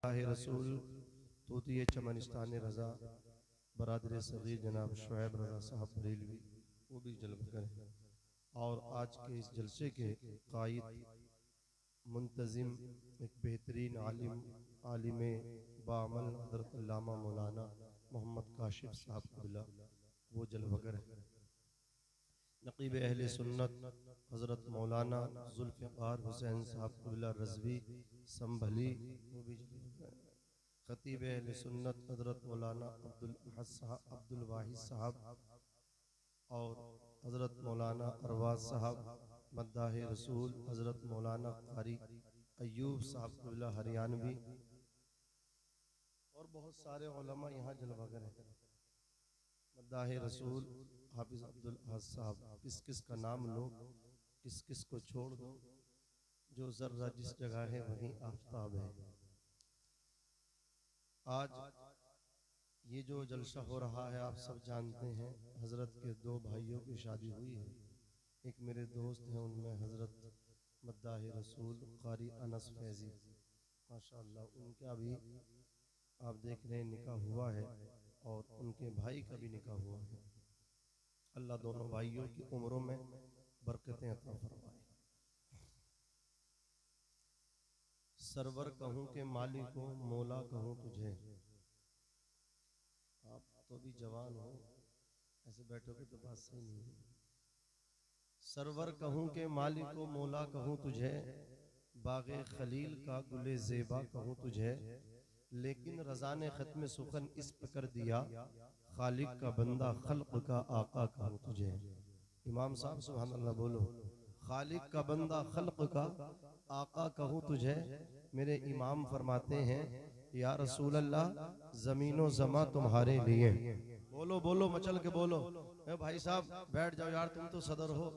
रसूल तोतिए चमनिस्तान रज़ा बरादर सगीर जनाब शुएब रज़ा साहब बरेलवी वो भी जलवा हैं। और आज के इस जलसे के कायद मुंतज़िम एक बेहतरीन आलिम बामल हज़रत अल्लामा मौलाना मोहम्मद काशिफ साहब कबिला वो जलवगर है। नक़ीब अहले सुन्नत हज़रत मौलाना ज़ुल्फ़िकार हुसैन साहब कबिला रज़वी संभली वो भी जलवगर है। खतीब अहले सुन्नत हज़रत मौलाना अब्दुल वाहिद साहब और हज़रत मौलाना अरवाज़ साहब मद्दाह रसूल हज़रत मौलाना कारी अय्यूब साहब कबिला हरियाणवी और बहुत सारे उलमा यहाँ जलवागर हैं। मद्दाह रसूल हाफिज़ अब्दुल अहद साहब, किस किस का नाम लो, किस किस को छोड़ दो, जो जर्रा जिस जगह है वहीं आफताब है। आज ये जो जलसा हो रहा है आप सब जानते हैं, हजरत के दो भाइयों की शादी हुई है। एक मेरे दोस्त हैं, उनमें हजरत मद्दाह रसूल कारी अनस फैजी माशाअल्लाह, उनका भी आप देख रहे हैं निकाह हुआ है और उनके भाई का भी निकाह हुआ है। अल्लाह दोनों भाइयों की उम्रों में बरकतें अता फरमाए। सरवर कहूँ के मालिक को मौला कहूँ तुझे, आप तो भी जवान हो, ऐसे बैठोगे तो बात सही नहीं है। सरवर कहूँ के मालिक को मौला कहूँ तुझे, बागे खलील का गुले ज़ेबा कहूँ तुझे, लेकिन रज़ा ने ख़त्म सुखन इस पे कर दिया, खालिक का बंदा खल्क का आका कहूँ तुझे। इमाम साहब सुभान अल्लाह बोलो, खालिक का बंदा खल्क का आका कहूँ तुझे। मेरे इमाम फरमाते हैं या रसूल अल्लाह ज़मीनो ज़मा तुम्हारे लिए। बोलो बोलो मचल के बोलो। भाई साहब बैठ जाओ यार, तुम तो सदर हो,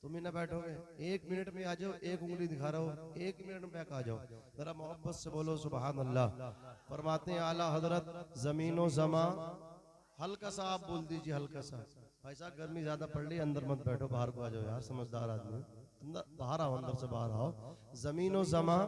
तुम ही ना बैठोगे। एक मिनट में आ जाओ, एक उंगली दिखा रहा हो, एक मिनट में बैक आ जाओ, जरा मोहब्बत से बोलो सुभान अल्लाह। फरमाते हैं आला हजरत ज़मीनो ज़मा, हल्का सा आप बोल दीजिए, हल्का सा। भाई साहब गर्मी ज्यादा पड़ रही है, अंदर मत बैठो, बाहर को आ जाओ यार, समझदार आदमी, अंदर बाहर आओ, अंदर से बाहर आओ। ज़मीनो ज़मा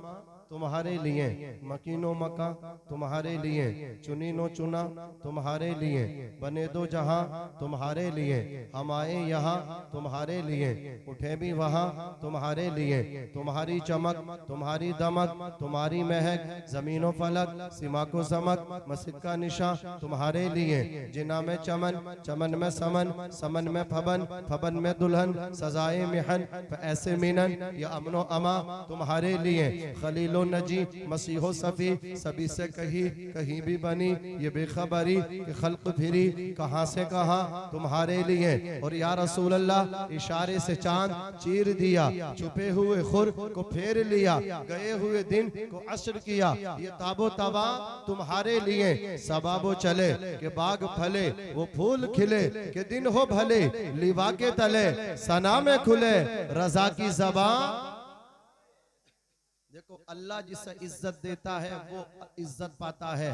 तुम्हारे लिए, मकीनो मका तुम्हारे लिए, चुनीनो चुना तुम्हारे लिए, बने दो जहां तुम्हारे लिए, हम आए यहाँ तुम्हारे लिए, उठे भी वहां तुम्हारे लिए। तुम्हारी चमक तुम्हारी दमक तुम्हारी महक, जमीनो फलक सिमा को समक, मस्जिद का निशा तुम्हारे लिए। जिना में चमन, चमन में समन, समन में फबन, फबन में दुल्हन, सजाए मिहन ऐसे मिनन, या अमनो अमा तुम्हारे लिए। खलीलो नजी मसीहो सफी, सभी से कहीं भी बनी ये बेखबरी कि खल्क फिरी कहां से कहां तुम्हारे लिए। और या रसूल अल्लाह इशारे से चांद चीर दिया, छुपे हुए खुर को फेर लिया, गए हुए दिन को असर किया, ये ताबो तबा तुम्हारे लिए। सबाबो चले के बाग फले, वो फूल खिले के दिन हो भले, लिवा के तले सना में खुले रजा की ज़बान। देखो अल्लाह जिसे इज्जत देता है वो इज्जत पाता है,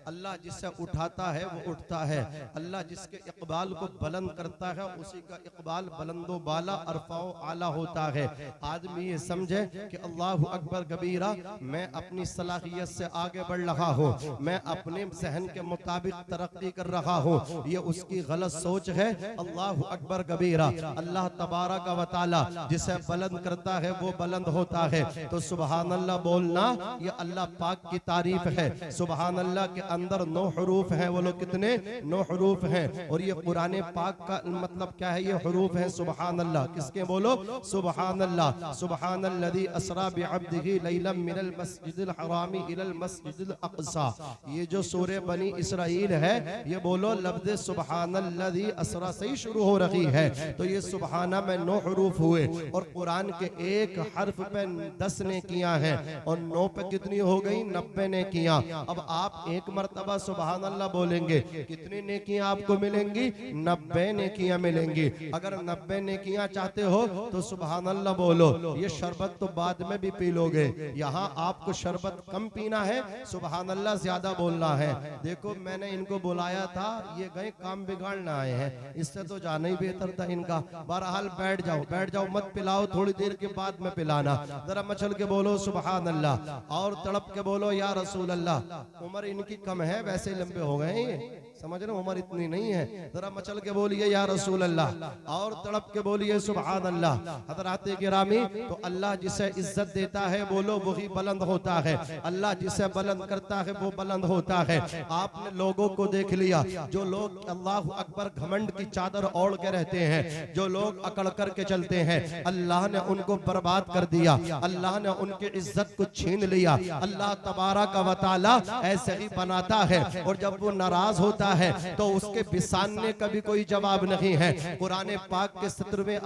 अल्लाह जिसे उठाता है वो उठता है, अल्लाह जिसके इकबाल को बुलंद करता है उसी का इकबाल बुलंदो बाला अरफाओ आला होता है। आदमी ये समझे कि अल्लाहु अकबर कबीरा, मैं अपनी सलाहियत से आगे बढ़ रहा हूँ, मैं अपने जहन के मुताबिक तरक्की कर रहा हूँ, ये उसकी गलत सोच है। अल्लाहु अकबर कबीरा, अल्लाह तबारक व तआला जिसे बुलंद करता है वो बुलंद होता है। तो सुभान अल्लाह बोलना ये अल्लाह पाक की तारीफ है। सुभान अल्लाह के अंदर 9 हरूफ हैं, वो लोग कितने 9 हरूफ हैं। और ये कुरान पाक का मतलब क्या है, ये हरूफ है सुभान अल्लाह। किसके बोलो, सुभान अल्लाह। सुभान अल्लज़ी असरा बिअब्दिही लैलन मिनल मस्जिदिल हरामी इलल मस्जिदिल अक़सा, ये जो सूरे बनी इसराइल है, ये बोलो लफ्ज़ सुभान अल्लज़ी असरा से ही शुरू हो रही है। तो ये सुभाना में 9 हरूफ हुए और कुरान के एक हर्फ पे 10 ने किया है और 9 पे कितनी हो गई, 90 ने किया। अब आप एक मर्तबा सुभान अल्लाह बोलेंगे, कितनी नेकियां आपको मिलेंगी, 90 नेकियां मिलेंगी। अगर 90 नेकियां चाहते हो तो सुभान अल्लाह बोलो। ये शरबत तो बाद में भी पी लोगे, यहाँ आपको शरबत कम पीना है, सुभान अल्लाह ज्यादा बोलना है। देखो मैंने इनको बुलाया था, ये गए काम बिगाड़ना आए हैं, इससे तो जाना ही बेहतर था इनका। बहरहाल बैठ जाओ, बैठ जाओ, मत पिलाओ, थोड़ी देर के बाद में पिलाना। जरा मचल के बोलो सुभान अल्लाह, और तड़प के बोलो या रसूल अल्लाह। उम्र इनकी कम है, वैसे लंबे हो गए हैं, समझ रहे, उम्र इतनी नहीं है। जरा मचल के बोलिए या रसूल अल्लाह, और तड़प के बोलिए सुभान अल्लाह। हज़रात गिरामी, तो अल्लाह जिसे इज्जत देता है बोलो वही बुलंद होता है, अल्लाह जिसे बुलंद करता है वो बुलंद होता है। आपने लोगों को देख लिया, जो लोग अल्लाह अकबर घमंड की चादर ओढ़ के रहते हैं, जो लोग अकड़ करके चलते हैं, अल्लाह ने उनको बर्बाद कर दिया, अल्लाह ने उनकी इज्जत को छीन लिया। अल्लाह तबारक व तआला ऐसे ही बनाता है, और जब वो नाराज होता है तो उसके बिसानने का भी कोई जवाब नहीं है। कुरान पाक के 17वें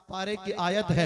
पारे की आयत है,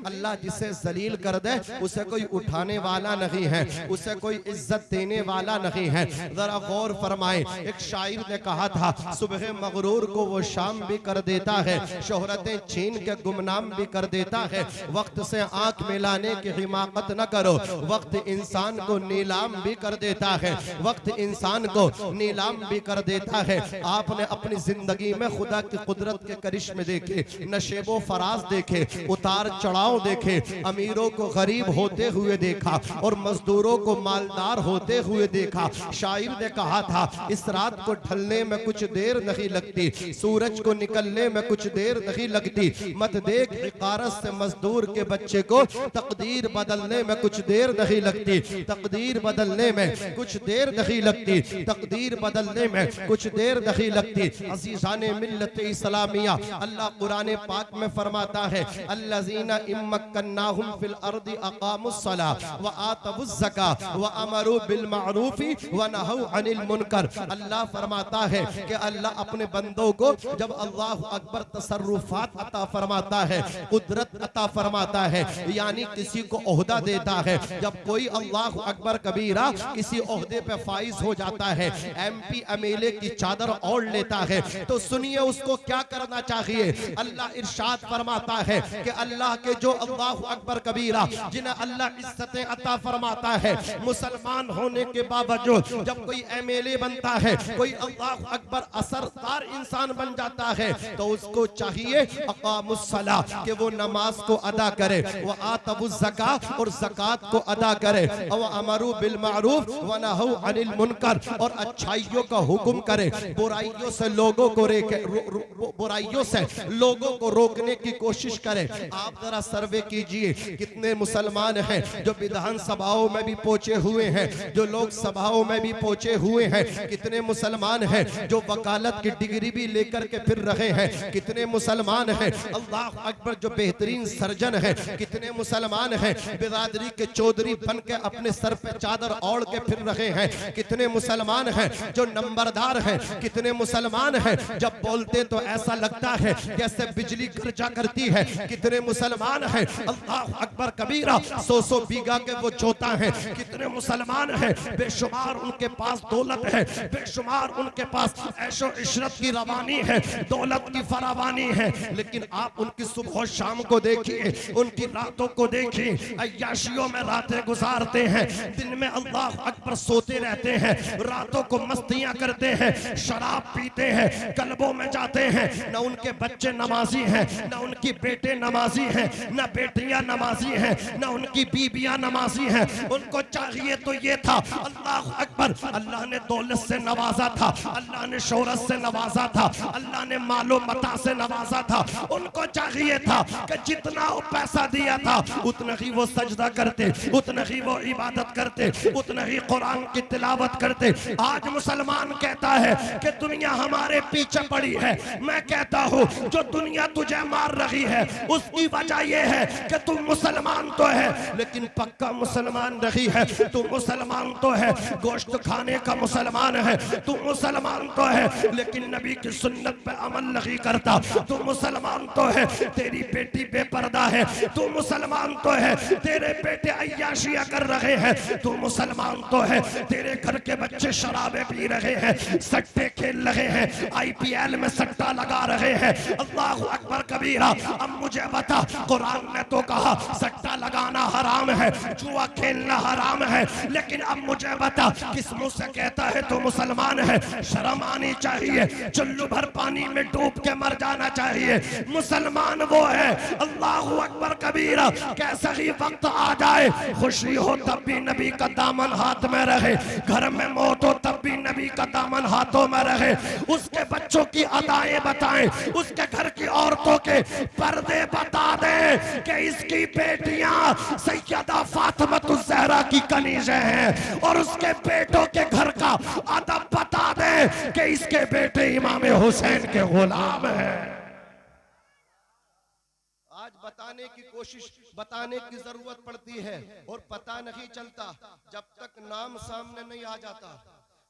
अल्लाह जिसे जलील कर दे उसे कोई उठाने वाला नहीं है, उसे कोई इज्जत देने वाला नहीं है। जरा गौर फरमाएं, एक शायर ने कहा था, सुबह मगरूर को वो शाम भी कर देता है, शोहरतें छीन के गुमनाम भी कर देता है। वक्त से आंख मिलाने की हिमाकत न करो, वक्त इंसान को नीलाम भी कर देता है, वक्त इंसान को नीलाम भी कर देता है। आपने अपनी जिंदगी में खुदा की कुदरत के करिश्मे देखे, नशेबो फराज देखे, उतार चढ़ाव देखे, अमीरों को गरीब होते हुए देखा और मजदूरों को मालदार होते हुए देखा। शायर ने कहा था, इस रात को ढलने में कुछ देर नहीं लगती, सूरज को निकलने में कुछ देर नहीं लगती, मत देख हिकारत से मजदूर के बच्चे को, तकदीर बदलने में कुछ देर नहीं लगती, तकदीर बदलने में कुछ देर नहीं लगती, तकदीर बदलने में कुछ देर नहीं लगती। अजीज़ाने मिल्लत इस्लामिया, अल्लाह कुरान पाक में फरमाता है, अल्लज़ीना इम्मक्कन्नाहुम फिल अर्दि अक़ामुस्सला व आतवुज़्ज़का व अमरू बिल मारूफी व नहौ अनिल मुनकर। अल्लाह फरमाता है कि अल्लाह अपने बंदों को जब अल्लाह अकबर तसर्रुफात अता फरमाता है, कुदरत अता फरमाता है, यानी किसी को ओहदा देता है, जब कोई अल्लाह अकबर कबीरा किसी ओहदे पे फाइज हो जाता है, MP MLA की चादर ओढ़ लेता है, तो सुनिए उसको क्या करना चाहिए। अल्लाह इरशाद फरमाता है कि अल्लाह के जो अल्लाह अकबर कबीरा, जिन्हें अल्लाह इज्जतें अता फरमाता है, मुसलमान होने के बावजूद जब कोई MLA बनता है, कोई अल्लाह अकबर असरदार इंसान बन जाता है, तो उसको चाहिए अक़ामुस्सला कि वो नमाज को अदा करे, वो आतवुज़्ज़का और ज़कात को अदा करे, और अमरू बिल मारूफ व नहौ अनिल मुनकर, और अच्छाइयों का हुक्म करे, बुराइयों से लोगों को बुराइयों से लोगों को रोकने की कोशिश करें। आप जरा सर्वे कीजिए, कितने मुसलमान हैं जो विधान सभाओं में भी पहुंचे हुए हैं, जो लोक सभाओं में भी पहुंचे हुए हैं, कितने मुसलमान हैं जो वकालत की डिग्री भी लेकर के फिर रहे हैं, कितने मुसलमान हैं अल्लाह अकबर जो बेहतरीन सर्जन है, कितने मुसलमान हैं बिरादरी के चौधरी बन के अपने सर पे चादर ओढ़ के फिर रहे हैं, कितने मुसलमान हैं जो नंबरदार हैं, कितने मुसलमान हैं जब बोलते तो ऐसा लगता है जैसे बिजली गर्जा करती है, कितने मुसलमान हैं अल्लाह अकबर कबीरा 100 बीघा के वो जोता है, कितने मुसलमान हैं बेशुमार उनके पास दौलत है, बेशुमार उनके पास ऐशो इशरत की रवानी है, दौलत की फरावानी है, लेकिन आप उनकी सुबह शाम को देखिए, उनकी रातों को देखिए, अय्याशियों में रातें गुजारते हैं, दिन में अल्लाह अकबर सोते रहते हैं, रातों को मस्तियां करते हैं, शराब पीते हैं, क्लबों में जाते हैं, न उनके बच्चे नमाजी हैं, न उनकी बेटे नमाजी हैं, न बेटियां नमाजी हैं, न उनकी बीबियां नमाजी हैं। उनको चाहिए तो ये था, अल्लाह अकबर, अल्लाह ने दौलत से नवाजा था, अल्लाह ने शोहरत से नवाजा था, अल्लाह ने मालो मता से नवाजा था, उनको चाहिए था कि जितना वो पैसा दिया था उतना ही वो सजदा करते, उतना ही वो इबादत करते, उतना ही कुरान की तिलावत करते। आज मुसलमान कहता है कि दुनिया हमारे पीछे पड़ी है, मैं कहता हूँ जो दुनिया तुझे मार रही है उसकी वजह यह है कि तुम मुसलमान तो है लेकिन पक्का मुसलमान नहीं है, तुम मुसलमान तो है गोश्त खाने का मुसलमान है, तुम मुसलमान तो है लेकिन नबी की सुन्नत पे अमल नहीं करता, तुम मुसलमान तो है तेरी बेटी बेपर्दा है, तुम मुसलमान तो है तेरे बेटे अयाशियां कर रहे हैं, तू मुसलमान तो है, तेरे घर के बच्चे शराबे पी रहे हैं, सट्टे खेल रहे हैं, IPL में सट्टा लगा रहे हैं। अल्लाह अकबर कबीरा। अब मुझे बता, कुरान ने तो कहा सट्टा लगाना हराम है, जुआ खेलना हराम है, लेकिन अब मुझे बता किस मुंह से कहता है तो मुसलमान है? शर्म आनी चाहिए, चुल्लू भर पानी में डूब के मर जाना चाहिए। मुसलमान वो है, अल्लाह अकबर कबीरा। कैसा ही वक्त आ जाए, खुशी हो तब भी नबी का दामन हाथ में रहे, घर में मौत हो तब भी नबी का दामन हाथों में रहे। उसके बच्चों की अदाएं बताएं, उसके घर की औरतों के पर्दे बता दे कि इसकी बेटियां सैयदा फातिमातुज़ ज़हरा की कनीज़ें हैं, और उसके बेटों के घर का अदब बता दे कि इसके बेटे इमाम हुसैन के गुलाम हैं। आज बताने की कोशिश, बताने की जरूरत पड़ती है, और पता नहीं चलता जब तक नाम सामने नहीं आ जाता।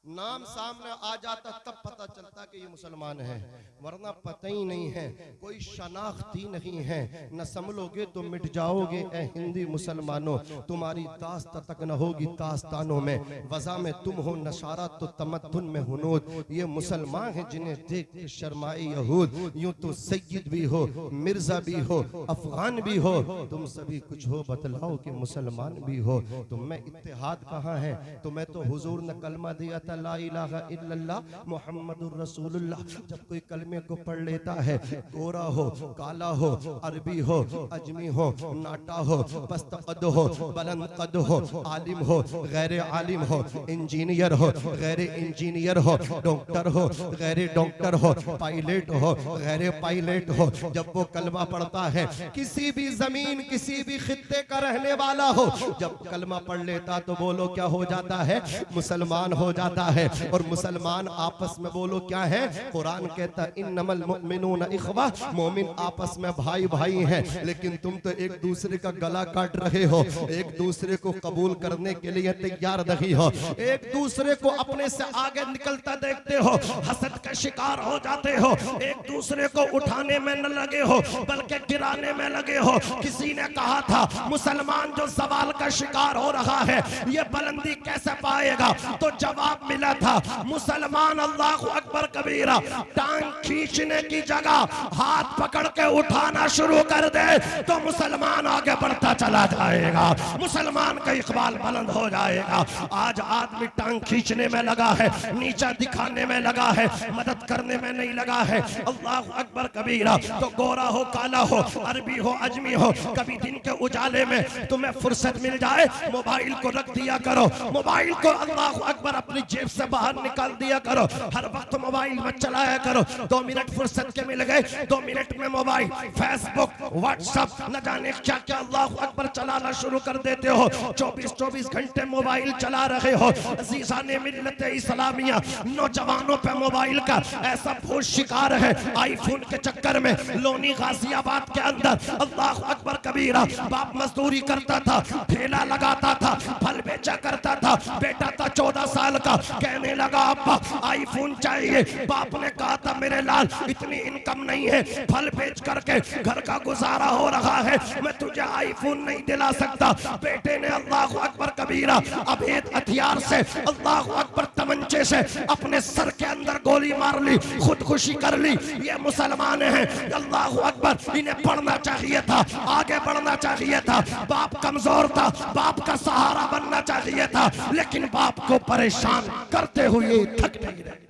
नाम सामने आ जाता तब पता चलता कि ये मुसलमान है, वरना पता ही नहीं है, कोई शनाख्ती नहीं है। न संभलोगे तो मिट जाओगे ए हिंदी मुसलमानों, तुम्हारी दास्त तक न होगी दास्तानों में। वज़ा में तुम हो नशारा तो तमद्दुन में हुनूद। ये मुसलमान है जिन्हें देख के शर्माए यहूद। यूं तो सैयद भी हो, मिर्जा भी हो, अफगान भी हो, तुम सभी कुछ हो, बतलाओ कि मुसलमान भी हो। तुम में इत्तेहाद कहाँ है? तुम्हें तो हुजूर ने कलमा दिया था, ला इलाहा इल्लल्लाह मुहम्मदुर रसूलुल्लाह। जब कोई कलमे को पढ़ लेता है, गोरा हो, काला हो, अरबी हो, अजमी हो, नाटा हो, पस्त कद हो, बुलंद कद हो, आलिम हो, गैर आलिम हो, इंजीनियर हो, गैर इंजीनियर हो, डॉक्टर हो, गैर डॉक्टर हो, पायलट हो, गैर पायलट हो, जब वो कलमा पढ़ता है, किसी भी जमीन किसी भी खित्ते का रहने वाला हो, जब कलमा पढ़ लेता तो बोलो क्या हो जाता है? मुसलमान हो जाता है। और मुसलमान आपस में बोलो क्या है? कुरान कहता है इन्नमल मुमिनून इख्वा, मोमिन आपस में भाई भाई हैं। लेकिन तुम तो एक दूसरे का गला काट रहे हो, एक दूसरे को कबूल करने के लिए तैयार नहीं हो, एक दूसरे को अपने से आगे निकलता देखते हो, हसद का शिकार हो जाते हो, एक दूसरे को उठाने में न लगे हो बल्कि गिराने में लगे हो। किसी ने कहा था मुसलमान जो सवाल का शिकार हो रहा है ये बुलंदी कैसे पाएगा? तो जवाब मिला था मुसलमान अल्लाह अकबर कबीरा टांग खींचने की जगह हाथ पकड़ के उठाना शुरू कर दे तो मुसलमान आगे बढ़ता चला जाएगा, मुसलमान का इकबाल बुलंद हो जाएगा। आज आदमी टांग खींचने में लगा है, नीचा दिखाने में लगा है, मदद करने में नहीं लगा है। अल्लाह अकबर कबीरा। तो गोरा हो, काला हो, अरबी हो, अजमी हो, कभी दिन के उजाले में तुम्हें फुर्सत मिल जाए मोबाइल को रख दिया करो, मोबाइल को अल्लाह अकबर अपनी जेब से बाहर निकाल दिया करो, हर वक्त मोबाइल में चलाया करो। 2 मिनट फुर्सत के मिल गए, 2 मिनट में मोबाइल, फेसबुक, व्हाट्सएप, न जाने क्या क्या अल्लाह अकबर चलाना शुरू कर देते हो। 24 घंटे मोबाइल चला रहे हो। अज़ीज़ाने मिल्लत इस्लामिया, नौजवानों पे मोबाइल का ऐसा भूत शिकार है। आईफोन के चक्कर में लोनी गाजियाबाद के अंदर अल्लाह अकबर कबीरा बाप मजदूरी करता था, ठेला लगाता था, फल बेचा करता था, बेटा था 14 साल का, कहने लगा अब्बा आईफोन चाहिए। बाप ने कहा था मेरे लाल इतनी इनकम नहीं है, फल बेच करके घर का गुजारा हो रहा है, मैं तुझे आईफोन नहीं दिला सकता। बेटे ने अल्लाह अकबर कबीरा अभेद हथियार से, अल्लाह अकबर तमंचे से अपने सर के अंदर गोली मार ली, खुदकुशी कर ली। ये मुसलमान हैं, अल्लाह अकबर। इन्हें पढ़ना चाहिए था, आगे बढ़ना चाहिए था। बाप कमजोर था, बाप का सहारा बनना चाहिए था, लेकिन बाप को परेशान करते हुए थक नहीं रहे।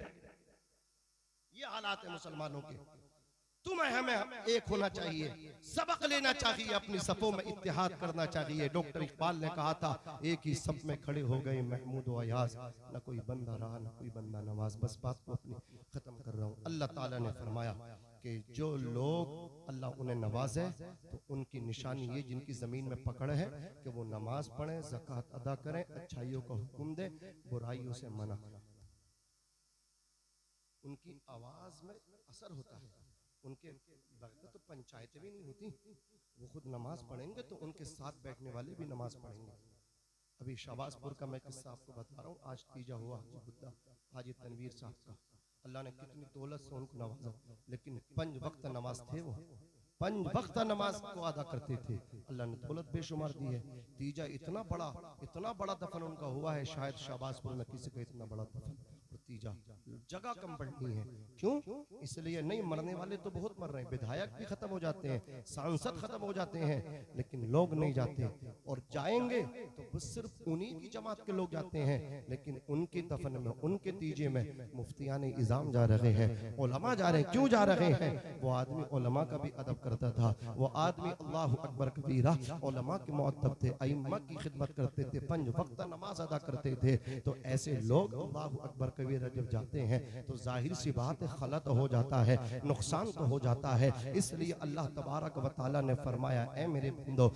ये हालात है मुसलमानों के। तुम्हें हमें एक होना चाहिए, सबक लेना चाहिए, अपनी सफों में इत्तेहाद करना चाहिए। डॉक्टर इकबाल ने कहा था एक ही सब में खड़े हो गए महमूद व अयाज, न कोई बंदा रहा न कोई बंदा नवाज। बस बात को अपनी खत्म कर रहा हूँ। अल्लाह ताला ने फरमाया कि जो लोग अल्लाह उन्हें नवाजे तो उनकी निशानी ये जिनकी जमीन में पकड़ है कि वो नमाज पढ़े, ज़कात अदा करें, अच्छाइयों का हुक्म दे, बुराइयों से मना करें। उनकी आवाज में असर होता है, उनके बगैर तो पंचायतें भी नहीं होती। वो खुद नमाज पढ़ेंगे तो उनके साथ बैठने वाले भी नमाज पढ़ेंगे। अभी शाहबाजपुर का मैं किस्सा आपको बता रहा हूँ। आज तीजा हुआ हाजी तनवीर साहब का। अल्लाह ने कितनी दौलत से उनको नवाजा, लेकिन 5 वक्त नमाज थे वो, 5 वक्त नमाज को अदा करते थे। अल्लाह ने दौलत बेशुमार दी है। तीजा इतना बड़ा दफन उनका हुआ है, शायद शाहबाजपुर में किसी का इतना बड़ा दफन। तीजा जगह कम पड़नी है, क्यों? इसलिए नहीं, मरने वाले तो बहुत मर रहे हैं, विधायक भी खत्म हो जाते हैं, सांसद खत्म हो जाते हैं, लेकिन लोग नहीं जाते। और जाएंगे तो सिर्फ उन्हीं की जमात के लोग जाते हैं, लेकिन उनके दफन में, उनके तीजे में मुफ्तियान इज़ाम जा रहे हैं, उलमा जा रहे हैं। क्यों जा रहे हैं? वो आदमी उलमा का भी अदब करता था, वो आदमी अल्लाहु अकबर कबीरा, उलमा के मुअद्दब थे, अइम्मा की खिदमत करते थे, 5 वक्त नमाज अदा करते थे। तो ऐसे लोग अल्लाहु अकबर कबीरा जब जाते हैं तो जाहिर सी बात है, खलत हो जाता है, नुकसान तो हो जाता है। इसलिए अल्लाह तबारक व तआला ने फरमाया, ऐ मेरे बंदो,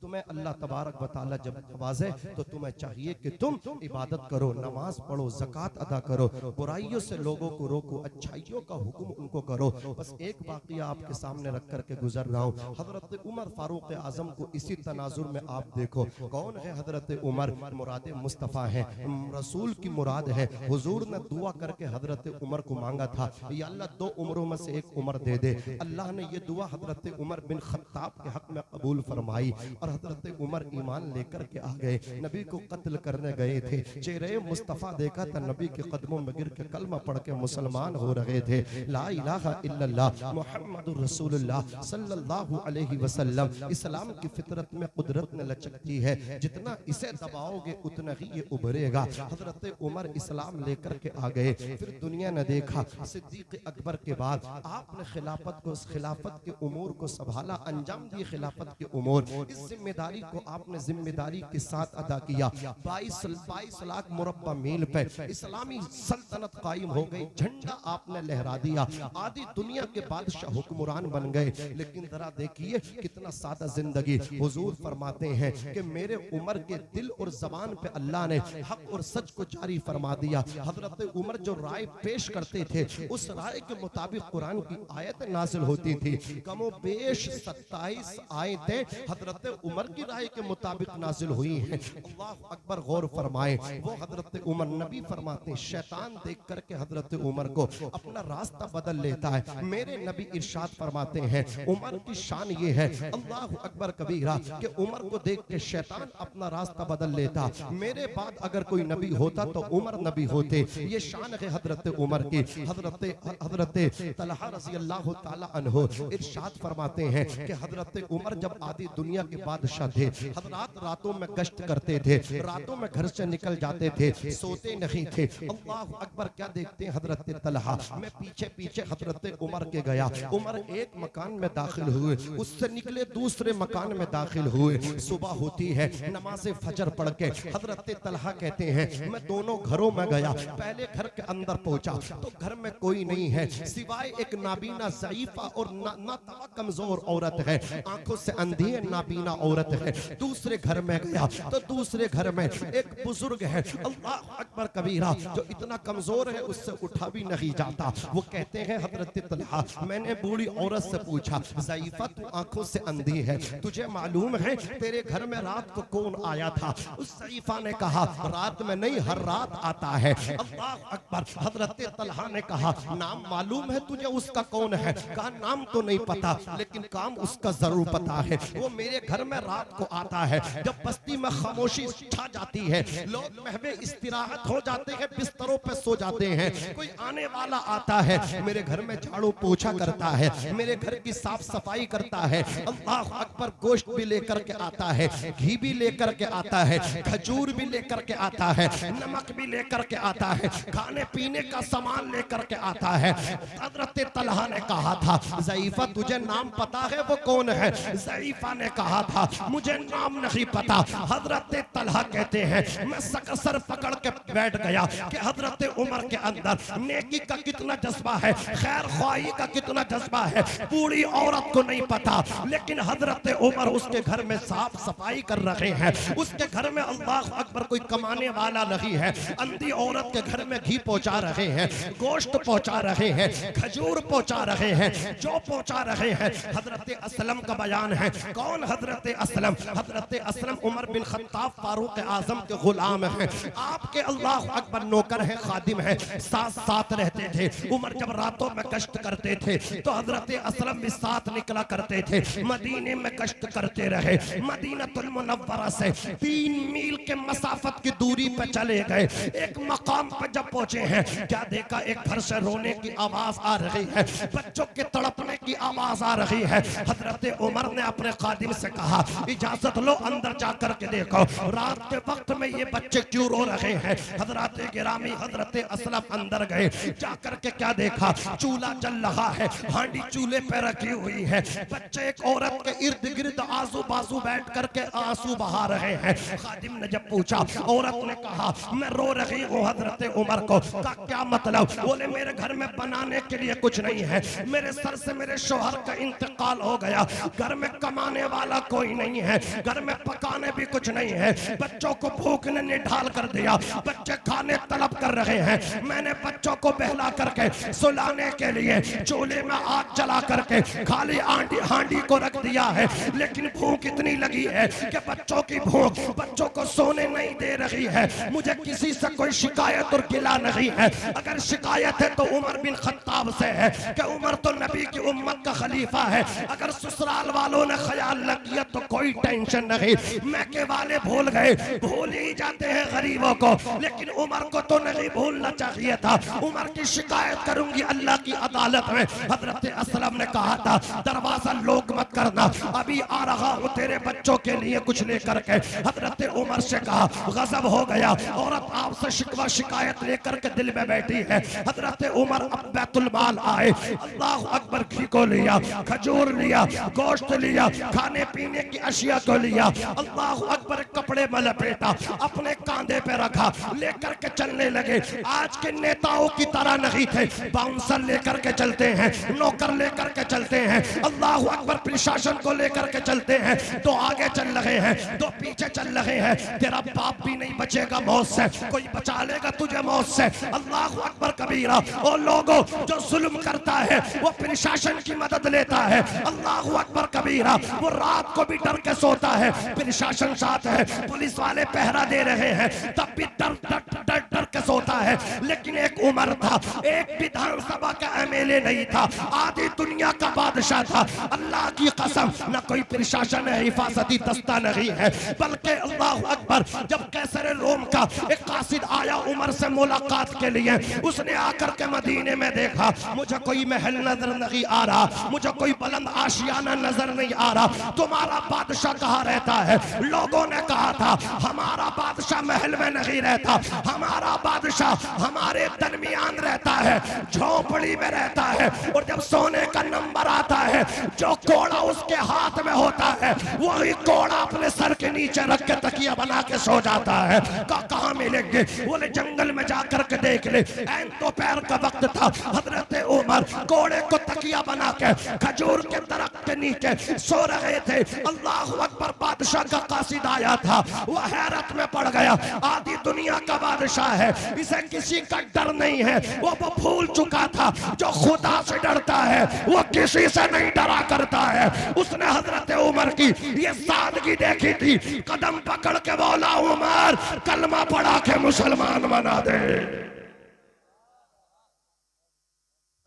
तुम्हें अल्लाह तबारक व तआला जब नवाजे तो तुम्हें चाहिए कि तुम इबादत करो, नमाज पढ़ो, ज़कात अदा करो, बुराइयों से लोगों को रोको, अच्छाइयों का हुक्म उनको करो। बस एक वाक़या आपके सामने रख करके गुजर रहा हूँ। हजरत उमर फारूक आजम को इसी तनाजुर में आप देखो, कौन है हजरत उमर? मुराद मुस्तफ़ा है, रसूल की मुराद है। हुजूर ने दुआ करके हजरत उमर को मांगा था, या अल्लाह 2 उम्रों में से एक उम्र दे दे। अल्लाह ने ये दुआ हजरत उमर बिन खत्ताब के हक में कबूल फरमाई और हजरत उमर ईमान लेकर के आ गए। नबी को कत्ल करने गए थे, चेहरे मुस्तफ़ा देखा था, नबी के कदमों में गिर के कलमा पढ़ के मुसलमान हो रहे थे। ला इलाहा इल्लल्लाह मुहम्मदुर रसूलुल्लाह सल्लल्लाहु अलैहि वसल्लम। इस्लाम की फितरत में कुदरत ने लचकती है, जितना इसे दबाओगे उतना ही ये उभरेगा। हजरत उमर इस्लाम लेकर के आ गए। फिर दुनिया ने देखा, सिद्दीक अकबर के बाद आपने खिलाफत के उमूर को संभाला, अंजाम दिए खिलाफत के उमूर। इस जिम्मेदारी को आपने जिम्मेदारी के साथ अदा किया। 22 लाख मुरब्बा मील पे इस्लामी सल्तनत कायम हो गई, झंडा आपने लहरा दिया, आधी दुनिया के बादशाह हुक्मरान बन गए। लेकिन जरा देखिए कितना सादा जिंदगी। हुजूर फरमाते हैं कि मेरे उमर के दिल और जबान पे अल्लाह ने हक और सच को जारी फरमा दिया। हजरत उमर जो राय पेश करते थे, उस राय के मुताबिक कुरान की आयत नाजिल होती थी। कमो बेश 27 आयतें हजरत उमर की राय के मुताबिक नाजिल हुई हैं। अल्लाह अकबर, गौर फरमाए। वो हजरत उमर, नबी फरमाते हैं, शैतान देख करके हजरत उमर को अपना रास्ता बदल लेता है। मेरे नबी इरशाद फरमाते हैं, उमर की शान ये है, अल्लाह अकबर कबीरा, कि उमर को देख के शैतान अपना रास्ता बदल लेता। मेरे बाद अगर कोई नबी होता तो उमर नबी होते। ये शान है हजरत उमर की। हजरत तलहा रज़ी अल्लाह ताला अन्हु इरशाद फरमाते हैं कि हजरत उमर जब आधी दुनिया के बादशाह थे, हजरात रातों में गश्त करते थे, रातों में घर से निकल जाते थे, सोते नहीं थे। अल्लाह अकबर, क्या देखते हैं हजरत तलहा, मैं पीछे पीछे हजरत उमर के गया। उमर एक मकान में दाखिल हुए, उससे निकले दूसरे मकान में दाखिल हुए। सुबह होती है, नमाज फजर पढ़ के हजरत तलहा कहते हैं, मैं दोनों घरों में गया। पहले घर के अंदर पहुंचा तो घर में कोई नहीं है, सिवाय एक नाबीना ज़ईफा और नातवा कमजोर औरत है, आंखों से अंधी है, नाबीना औरत है। दूसरे घर में गया तो दूसरे घर में एक बुजुर्ग है, अल्लाह अकबर कबीरा, जो इतना कमजोर है उससे उठा भी नहीं जाता। वो कहते हैं हजरत तलहा, मैंने बूढ़ी औरत से पूछा, ज़ईफा तू आंखों से अंधी है, तुझे मालूम है तेरे घर में रात को कौन आया था? उस ज़ईफा ने कहा, रात में नहीं, हर रात आता है। अल्लाह अकबर। हजरत तलहा ने कहा, नाम मालूम है तुझे उसका कौन है? कहा, नाम तो नहीं पता, लेकिन काम उसका जरूर पता है। वो मेरे घर में रात को आता है, जब बस्ती में खामोशी छा जाती है, लोग महवे इस्तिराहत हो जाते हैं, बिस्तरों पे सो जाते हैं, कोई आने वाला आता है, मेरे घर में झाड़ू पोछा करता है, मेरे घर की साफ सफाई करता है। अल्लाह अकबर। गोश्त भी लेकर के आता है, घी भी लेकर के आता है, खजूर भी लेकर के आता है, नमक भी लेकर के आता है, खाने पीने का सामान लेकर के आता है। हजरत तलहा ने कहा था, ज़ईफा तुझे नाम पता है वो कौन है? ज़ईफा ने कहा था, मुझे नाम नहीं पता। हजरत तलहा कहते हैं, मैं सर पकड़ के बैठ गया कि हजरत उमर के अंदर नेकी का कितना जज्बा है, खैर ख्वाही का कितना जज्बा है, बूढ़ी औरत को नहीं पता, लेकिन हजरत उमर उसके घर में साफ सफाई कर रहे हैं, उसके घर में अल्लाह अकबर कोई कमाने वाला नहीं है, अंधी औरत के घर में घी पहुंचा रहे हैं, गोश्त पहुंचा रहे हैं, खजूर पहुंचा रहे हैं, जो पहुंचा रहे हैं। हजरत असलम का बयान है, कौन हजरत असलम? हजरत असलम उमर बिन खत्ताब फारूक आजम के गुलाम हैं, आपके अल्लाह अकबर नौकर हैं, खादिम हैं, साथ साथ रहते थे। उमर जब रातों में कष्ट करते थे तो हजरत असलम भी साथ निकला करते थे। मदीने में कष्ट करते रहे, मदीनतुल मुनव्वरा से 3 मील के मसाफत की दूरी पर चले गए। एक मकाम पर जब पहुंचे हैं, क्या देखा, एक घर से रोने की आवाज आ रही है, बच्चों के तड़पने की आवाज आ रही है। हजरत उमर ने अपने खादिम से कहा, इजाजत लो, अंदर जाकर के देखो रात के वक्त में ये बच्चे क्यों रो रहे हैं। हजरत गिरामी हजरत असलम अंदर गए, जाकर के क्या देखा, चूल्हा जल रहा है, हांडी चूल्हे पे रखी हुई है, बच्चे एक औरत के इर्द गिर्द आजू बाजू बैठ करके आंसू बहा रहे हैं। खादिम ने जब पूछा, औरत ने कहा मैं रो रही हूँ हजरत उमर को। का क्या मतलब? बोले मेरे घर में बनाने के लिए कुछ नहीं है, मेरे सर से मेरे शौहर का इंतकाल हो गया, घर में कमाने वाला कोई नहीं है, घर में पकाने भी कुछ नहीं है, बच्चों को भूख ने निढाल कर दिया, बच्चे खाने तलब कर रहे हैं। मैंने बच्चों को बहला करके सुलाने के लिए चूल्हे में आग जला करके खाली हांडी को रख दिया है, लेकिन भूख इतनी लगी है कि बच्चों की भूख बच्चों को सोने नहीं दे रही है। मुझे किसी से कोई शिकायत और गिला नहीं है, अगर शिकायत है तो उमर बिन खत्ताब से है कि उमर तो नबी की उम्मत का खलीफा है। अगर ससुराल वालों ने ख्याल न किया तो कोई टेंशन नहीं, मैके वाले भूल गए, भूल ही जाते हैं गरीबों को, लेकिन उमर को तो नहीं भूलना चाहिए था। उमर की शिकायत करूंगी अल्लाह की अदालत में। हजरत असलम ने कहा था, दरवाजा लोग मत करना, अभी आ रहा हूं तेरे बच्चों के लिए कुछ लेकर के। हजरत उमर से कहा, गजब हो गया, औरत आपसे शिकवा शिकायत लेकर के दिल में बैठी है। हजरत उमर अब बैतुल माल आए, अल्लाह अकबर, घी को लिया, खजूर लिया, गोश्त लिया, खाने पीने की अशिया को लिया, अल्लाह अकबर, कपड़े में लपेटा, अपने कांधे पे रखा, लेकर के चलने लगे। आज के नेताओं की तरह नहीं थे, बाउंसर लेकर के चलते हैं, नौकर लेकर के चलते हैं, अल्लाह अकबर, प्रशासन को लेकर के चलते हैं। दो आगे चल रहे हैं, दो पीछे चल रहे हैं, तेरा बाप भी नहीं बचेगा मौत से, कोई बचा लेगा तुझे मौत से। अल्लाह अकबर कबीरा। और लोगों जो जुल्म करता है वो प्रशासन की मदद लेता है, अल्लाह अकबर कबीरा। वो रात को भी डर के सोता है, प्रशासन साथ है, पुलिस वाले पहरा दे रहे हैं, तब भी डर डर डर डर के सोता है। लेकिन एक उमर था, एक विधानसभा का एमएलए नहीं था, आधी दुनिया का बादशाह था। अल्लाह की कसम, न कोई प्रशासन है, हिफाजती दस्ता नहीं है, बल्कि अल्लाह अकबर, जब कैसर रोम का एक कासिद आया उमर से मुलाकात के लिए, उसने आकर के मदीने में देखा, मुझे कोई महल नजर नहीं आ रहा, मुझे कोई बुलंद आशियाना नजर नहीं आ रहा, तुम्हारा बादशाह कहाँ रहता है? लोगों ने कहा था, हमारा बादशाह महल में नहीं रहता, हमारा बादशाह हमारे दरमियान रहता है, झोपड़ी में रहता है, और जब सोने का नंबर आता है, जो कोड़ा उसके हाथ में होता है, वही कोड़ा अपने सर के नीचे रख के तकिया बना के सो जाता है। कहाँ मिलेंगे? बोले जंगल में जाकर के देख ले। ऐन दोपहर का वक्त था, हजरत उमर कोड़े को तकिया बना के खजूर के दरख्त के नीचे सो रहे थे। अल्लाह अकबर, बादशाह का कासिद आया था, वो हैरत में पड़ गया, आधी दुनिया का बादशाह है, इसे किसी का डर नहीं है। वो भूल चुका था, जो खुदा से डरता है वो किसी से नहीं डरा करता है। उसने हजरत उमर की ये सादगी देखी थी, कदम पकड़ के बोला, उमर कलमा पढ़ा के मुसलमान बना दे।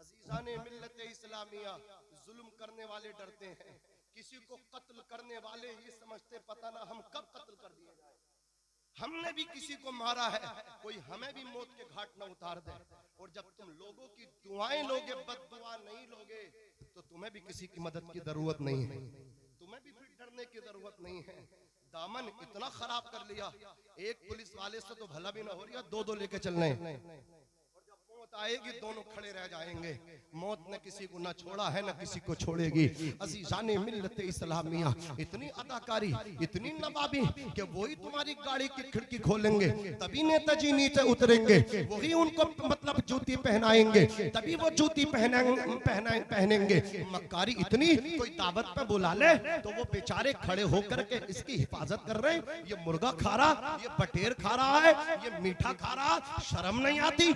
अजीजाने मिल्लत इस्लामिया, जुल्म करने वाले डरते हैं, किसी को कत्ल करने वाले ये समझते पता ना हम कब कत्ल कर दिए जाए। हमने भी किसी को मारा है, कोई हमें भी मौत के घाट न उतार दे। और जब तुम लोगों की दुआएं लोगे, बद्दुआ नहीं लोगे, तो तुम्हें भी किसी की मदद की जरूरत नहीं है, तुम्हें भी फिर डरने की जरूरत नहीं है। दामन इतना खराब कर लिया, एक पुलिस वाले से तो भला भी ना हो रहा, दो लेके चलने, और जब मौत आएगी दोनों खड़े रह जाएंगे। मौत ने किसी को ना छोड़ा है, ना किसी को छोड़ेगी। अजीजाने मिल्लत इस्लामिया, इतनी अदाकारी, इतनी नवाबी कि वही तुम्हारी गाड़ी की खिड़की खोलेंगे, तभी नेताजी नीचे उतरेंगे, वही उनको मतलब जूती पहनाएंगे, तभी वो जूती पहनेंगे। मक्कारी इतनी, कोई दावत पे बुला ले तो वो बेचारे खड़े होकर के इसकी हिफाजत कर रहे हैं। ये मुर्गा खा रहा, ये बटेर खा रहा है, ये मीठा खा रहा, शर्म नहीं आती?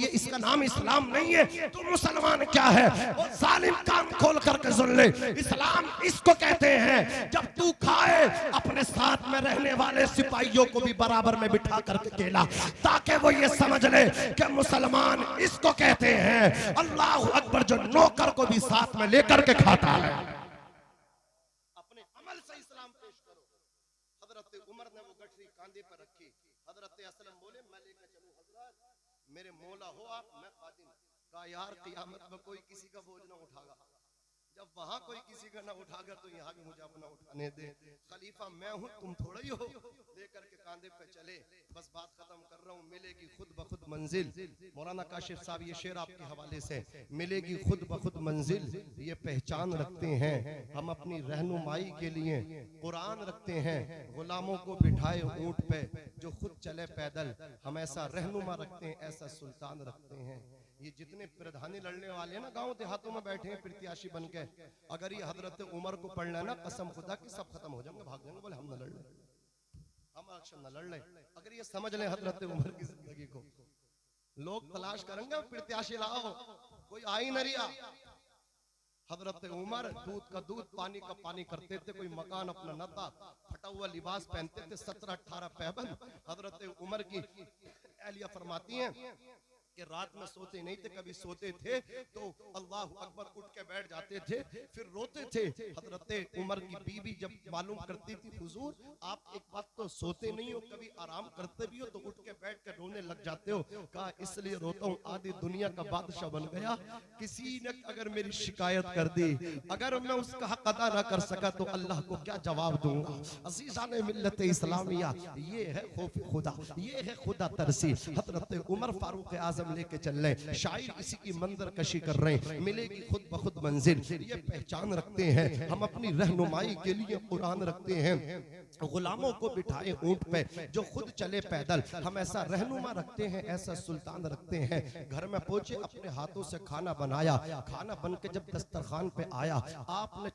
ये इसका नाम इस्लाम नहीं है तो मुसलमान क्या है? वो जालिम कान खोल करके सुन ले, इस्लाम इसको कहते हैं जब तू खाए अपने साथ में रहने वाले सिपाहियों को भी बराबर में बिठा करके केला, ताकि वो ये समझ ले कि मुसलमान इसको कहते हैं। अल्लाह अकबर, जो नौकर को भी साथ में लेकर के खाता है। अपने अमल से इस्लाम पेश करो। हजरत उमर ने वो गठरी कांधे पर रखी, हजरत असलम बोले मैं लेकर चलूं हजरत, मेरे मौला हो आप, मैं खादिम। कहा यार क़यामत में कोई किसी का बोझ ना उठागा, जब वहां कोई किसी का ना उठाकर तो यहाँ भी मुझे अपना उठाने दे। खलीफा मैं हूँ, तुम थोड़ा ही हो। लेकर के कांधे पे चले। बस बात खत्म कर रहा हूँ, मिलेगी खुद ब खुद मंजिल। मौलाना काशिफ साहब ये शेर आपके हवाले से, मिलेगी खुद ब खुद मंजिल, ये पहचान रखते हैं हम अपनी रहनुमाई के लिए कुरान रखते हैं। गुलामों को बिठाए ऊंट पे जो खुद चले पैदल, हम ऐसा रहनुमा रखते हैं, ऐसा सुल्तान रखते हैं। ये जितने प्रधानी लड़ने वाले हैं ना गांव देहातों में बैठे हैं प्रत्याशी बन के, अगर ये हजरत उमर को पढ़ना है ना, कसम खुदा की सब खत्म हो जाएंगे, भाग जाएंगे, बोले हम न लड़ ले, हम अक्सर न लड़ ले। अगर ये समझ लें हजरत उमर की जिंदगी को, लोग तलाश करेंगे प्रत्याशी लाओ, कोई आ ही न रिया। हजरत उमर दूध का दूध पानी का पानी करते थे, कोई मकान अपना न था, फटा हुआ लिबास पहनते थे, 17-18 पैबंद। हजरत उमर की एहलिया फरमाती हैं कि रात में सोते नहीं थे, कभी सोते थे तो अल्लाह अकबर उठ के बैठ जाते थे, फिर रोते थे। हजरत उमर की बीवी जब मालूम करती थी हुजूर आप एक बात तो सोते नहीं हो, कभी आराम करते भी हो तो उठ के बैठ के रोने लग जाते हो। कहा इसलिए रोता हूँ, आधी दुनिया का बादशाह बन गया, किसी ने अगर मेरी शिकायत कर दी, अगर मैं उसका हक अदा ना कर सका तो अल्लाह को क्या जवाब दूंगा। अज़ीज़ान मिल्लत इस्लामिया, ये है खौफ खुदा, ये है खुदा तरसी। हजरत उमर फारूक आज़म लेके चल रहे, शायर इसी की मंजर कशी कर रहे हैं, मिलेगी खुद ब खुद मंजिल, ये पहचान रखते हैं हम अपनी रहनुमाई के लिए कुरान रखते हैं। गुलामों को बिठाए ऊंट पे जो खुद चले पैदल, हम ऐसा रहनुमा रखते हैं, ऐसा सुल्तान रखते हैं। घर में पहुंचे, अपने हाथों से खाना बनाया, खाना बन के जब दस्तरखान पे आया, आपने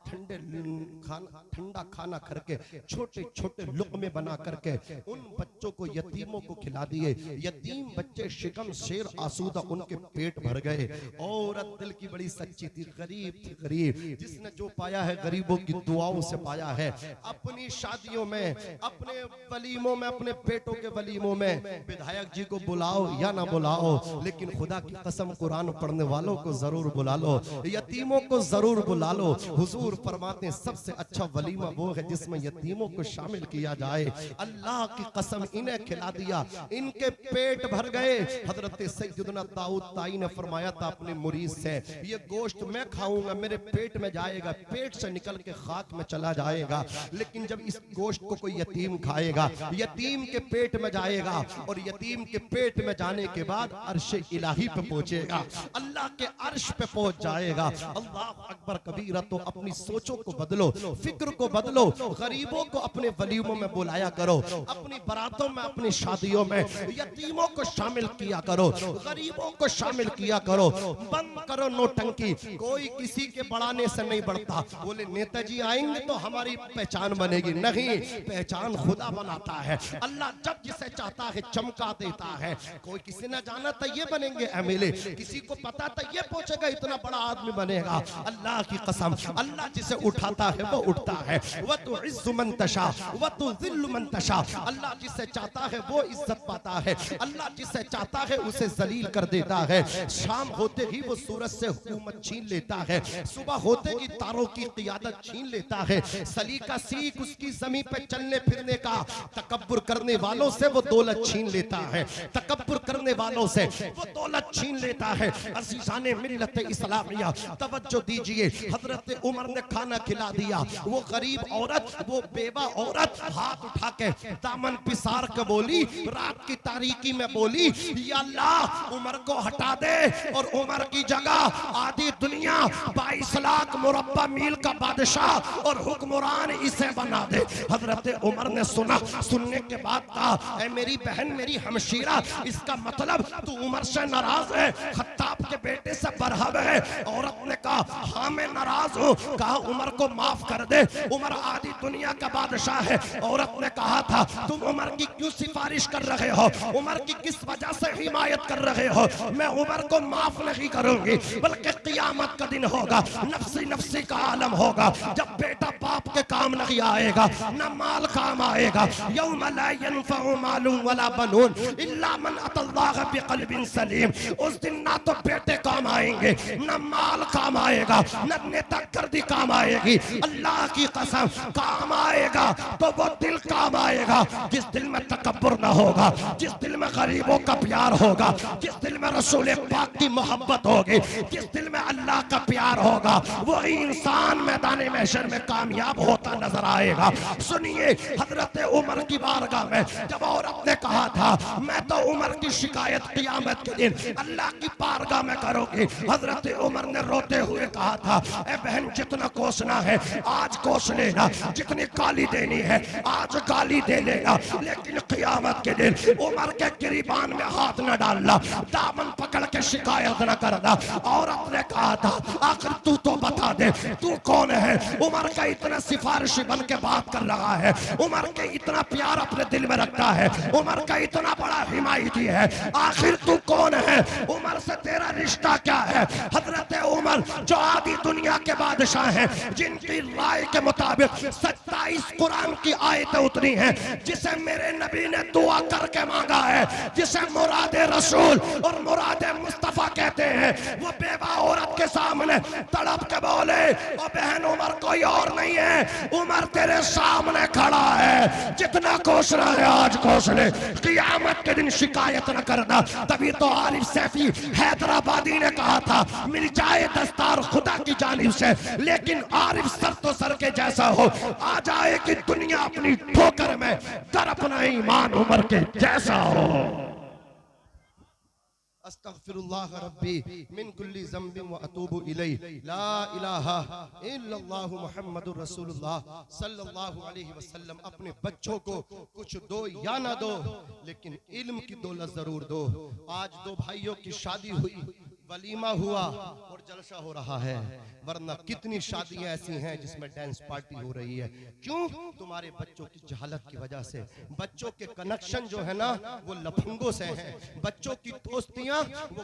ठंडा खाना करके छोटे छोटे लुक़मे बना करके उन बच्चों को, यतीमों को खिला दिए। यतीम बच्चे शिकम शेर आसूदा, उनके पेट भर गए। औरत दिल की बड़ी सच्ची थी, गरीब थी, गरीब, जिसने जो पाया है गरीबों की दुआओं से पाया है। अपनी शादियों में, अपने वलीमों में, अपने बेटों के वलीमों में विधायक जी को बुलाओ या ना बुलाओ, लेकिन खुदा की कसम कुरान पढ़ने वालों को जरूर बुला लो, यतीमों को जरूर बुला लो। हुजूर फरमाते हैं सबसे अच्छा वलीमा वो है जिसमें यतीमों को शामिल किया जाए। अल्लाह की कसम इन्हें खिला दिया, इनके पेट भर गए। हजरत सैयदना दाऊद ताई ने फरमाया था अपने मुरीद से, ये गोश्त मैं खाऊंगा मेरे पेट में जाएगा, पेट से निकल के खाक में चला जाएगा, लेकिन जब इस गोश्त को कोई यतीम खाएगा, यतीम के पेट में जाएगा, और यतीम के पेट में जाने के बाद अर्श इलाही पे पहुंचेगा, अल्लाह के अर्श पे पहुंच जाएगा। अल्लाह अकबर कबीरा। तो अपनी सोचों को बदलो, फिक्र को बदलो, गरीबों को अपने वलीमों में बुलाया करो, अपनी बारातों में, अपनी शादियों में यतीमों को शामिल किया करो, गरीबों को शामिल किया करो। बंद करो नोटंकी, कोई किसी के बढ़ाने से नहीं बढ़ता। बोले नेताजी आएंगे तो हमारी पहचान बनेगी, नहीं, पहचान खुदा बनाता है। अल्लाह जब जिसे चाहता है चमका देता है। कोई किसी ने जाना था ये बनेंगे एमएलए, किसी को पता था ये पहुंचेगा इतना बड़ा आदमी बनेगा। अल्लाह की कसम, अल्लाह जिसे उठाता है वो उठता है। वह तो इज्जु मन तशा वह तो जिल्लु मन तशा। अल्लाह जिसे चाहता है वो इज्जत पाता है, अल्लाह जिसे चाहता है उसे जलील कर देता है। शाम होते ही वो सूरज से हुकूमत छीन लेता है, सुबह होते ही तारों की क़ियादत छीन लेता है। सलीका सीख उसकी ज़मीन पे चलने फिरने का, तकब्बुर करने वालों से वो दौलत छीन लेता है, तकब्बुर करने वालों से वो दौलत छीन लेता है। अज़ीज़ाने मिल्लत इस्लामिया तवज्जो दीजिए, हजरत उमर ने खाना खिला दिया। वो गरीब औरत, वो बेवा औरत हाथ उठा के दामन पिसार के बोली, रात की तारीकी में बोली, या अल्लाह उमर को हटा दे और उमर की जगह आधी दुनिया 22 लाख मुरब्बा मील का बादशाह और हुक्मरान इसे बना दे। हजरत उमर ने सुना, सुनने के बाद कहा, ऐ मेरी बहन, मेरी हमशीरा, इसका मतलब तू उमर से नाराज है, खत्ताब के बेटे से बरहब है। औरत ने कहा हाँ मैं नाराज हूँ। कहा उमर को माफ कर दे, उमर आधी दुनिया का बादशाह है। औरत ने कहा था तुम उमर की क्यों सिफारिश कर रहे हो, उमर की किस वजह से हिमायत कर रहे हो, मैं उमर को माफ नहीं करूंगी, बल्कि क़यामत का दिन होगा, नफ्सी नफ्सी का आलम होगा, जब बेटा बाप के काम नहीं आएगा, न माल काम आएगा। यौम ला यनफ़उ मालुन वला बनून इल्ला मन अतल्लाह बिक़ल्बिन सलीम। उस दिन ना तो बेटे काम आएंगे, न माल काम आएगा, न नेतागर्दी काम आएगी। अल्लाह की कसम, काम आएगा तो वो दिल काम आएगा जिस दिल में तकब्बुर ना होगा, जिस दिल में गरीबों का प्यार होगा, जिस दिल में रसूल पाक की मोहब्बत होगी, जिस दिल में अल्लाह का प्यार होगा, वही इंसान मैदान महशर में कामयाब होता नजर आएगा। सुनिए, हजरत उमर की बारगाह में जब औरत ने कहा था मैं तो उमर की शिकायत क़यामत के दिन अल्लाह की बारगाह में करोगी, हजरत उमर ने रोते हुए कहा था ए बहन, जितना कोसना है आज कोस लेना, जितनी गाली देनी है आज गाली दे लेना, लेकिन क़यामत के दिन उमर के गिरीबान में हाथ न डालना, दामन पकड़ के शिकायत न करना। औरत ने कहा था आखिर तू तो बता दे तू कौन है? उमर का इतना सिफारिशी बन के बात कर रहा है, उमर के इतना प्यार अपने दिल में रखता है, उमर का इतना बड़ा हिमायती है, आखिर तू कौन है? उमर से तेरा रिश्ता क्या है? हजरत उमर जो आदि दुनिया के बादशाह हैं, जिनकी राय के मुताबिक 27 कुरान की आयतें उतरी हैं, जिसे मेरे नबी ने दुआ करके मांगा है, जिसे मुरादे रसूल और मुरादे मुस्तफा कहते हैं, वो बेवा औरत के सामने तड़प के बोले ओ बहन, उमर कोई और नहीं है, उमर तेरे सामने खड़ा है, जितना कोसना है आज कोस ले, क़यामत के दिन शिकायत न करना। तभी तो आरिफ सैफी हैदराबादी ने कहा था मिल जाए दस्तार खुदा की जानिब से, लेकिन आरिफ सर तो सर के जैसा हो, आ जाए कि दुनिया अपनी ठोकर में, कर अपना ईमान उमर के जैसा हो। अस्तगफिरुल्लाह रब्बी मिन कुल्ली ज़ंबिन व अतूबु इलैहि ला इलाहा इल्लल्लाहु मुहम्मदुर रसूलुल्लाह सल्लल्लाहु अलैहि वसल्लम। अपने बच्चों को कुछ दो या ना दो, लेकिन इल्म की दौलत जरूर दो। आज दो भाइयों की शादी हुई, वलीमा हुआ और जलसा हो रहा है, वरना कितनी शादियां ऐसी हैं जिसमें डांस पार्टी हो रही है। क्यों? तुम्हारे बच्चों की जहालत की वजह से। बच्चों के कनेक्शन जो है ना वो लफंगों से हैं, बच्चों की दोस्तियां वो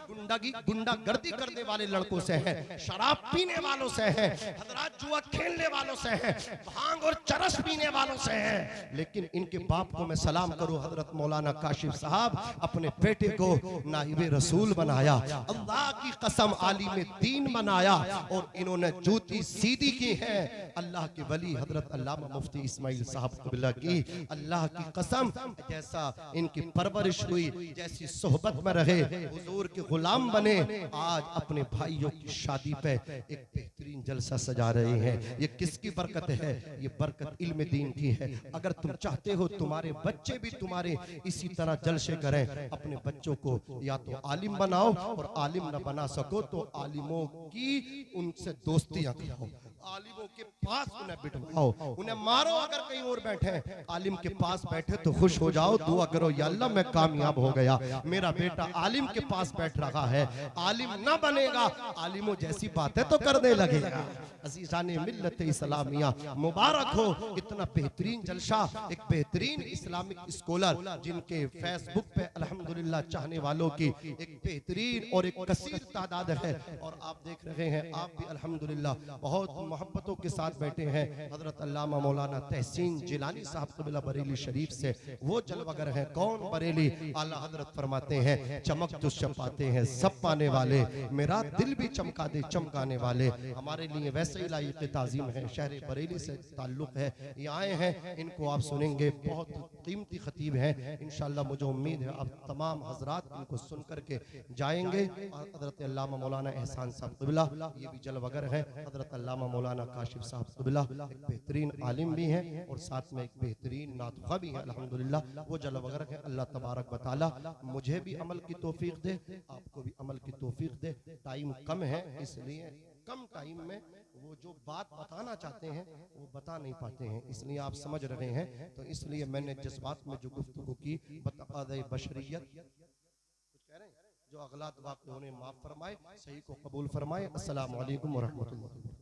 गुंडागर्दी करने वाले लड़कों से हैं, शराब पीने वालों से हैं, हजरात जुआ खेलने वालों से हैं, भांग और चरस पीने वालों से हैं। लेकिन इनके बाप को मैं सलाम करूं, हजरत मौलाना काशिफ साहब अपने बेटे को नाइबे रसूल बनाया, अल्लाह की कसम आलिम दीन बनाया, और इन्होंने जूती सीधी की है। अल्लाह के वली हजरत अल्लामा मुफ्ती इस्माइल साहब क़िबला की अल्लाह की कसम, जैसा इनकी परवरिश हुई, जैसी सोहबत में रहे, हुजूर के गुलाम बने, आज अपने भाइयों की शादी पे एक बेहतरीन जलसा सजा रहे हैं। ये किसकी बरकत है? ये बरकत इल्म दीन की है। अगर तुम चाहते हो तुम्हारे बच्चे भी तुम्हारे इसी तरह जलसे करें, अपने बच्चों को या तो आलिम बनाओ, और आलिम न बना सको तो आलिमों की उनसे दोस्तियां कराओ, आलिमों के पास उन्हें बिठवाओ, उन्हें मारो अगर कहीं और बैठे, आलिम के पास बैठे तो खुश हो जाओ, दुआ करो या अल्लाह मैं कामयाब हो गया, मेरा बेटा आलिम के पास बैठ रहा है। आलिम ना बनेगा, आलिमों जैसी बातें तो करने लगेगा। अज़ीज़ाने मिल्लत इस्लामिया मुबारक हो, इतना बेहतरीन जलसा, एक बेहतरीन इस्लामिक स्कॉलर जिनके फेसबुक पे अल्हम्दुलिल्लाह चाहने वालों की एक बेहतरीन और एक कसीर तादाद है, और आप देख रहे हैं आप भी अल्हम्दुलिल्लाह बहुत मोहब्बतों के साथ बैठे हैं। हजरत अल्लामा मौलाना तहसीन जिलानी साहब क़िबला बरेली शरीफ से वो जलवागर हैं। कौन बरेली? आला हजरत फरमाते हैं चमक जो छपाते हैं सब पाने वाले, मेरा दिल भी चमका दे चमकाने वाले। हमारे लिए वैसे ही लायक ताज़ीम है, शहर बरेली से ताल्लुक़ है, ये आए हैं, इनको आप सुनेंगे, बहुत कीमती खतीब हैं। इंशाअल्लाह मुझे उम्मीद है आप तमाम हजरात इनको सुन करके जाएंगे। और हजरत अल्लामा मौलाना एहसान साहब क़िबला ये भी जलवागर हैं। हजरत अल्लामा मौलाना काशिफ साहब क़िबला एक बेहतरीन आलिम भी हैं और साथ में एक बेहतरीन नातख़्वा भी है अल्हम्दुलिल्लाह। वो जलवागर है। अल्लाह तबारक व तआला मुझे भी अमल की तौफीक दे, आपको भी अमल की तौफीक दे। टाइम कम है, इसलिए कम टाइम में वो जो बात बताना चाहते हैं वो बता नहीं पाते हैं, इसलिए आप समझ रहे हैं। तो इसलिए मैंने जज्बात में जो गुफ्तगू की बतक़ाज़े बशरियत कुछ कह रहे हैं, जो अगलात वाक़ उन्हें माफ़ फरमाए, सही को कबूल फरमाए। अस्सलामु अलैकुम व रहमतुल्लाह।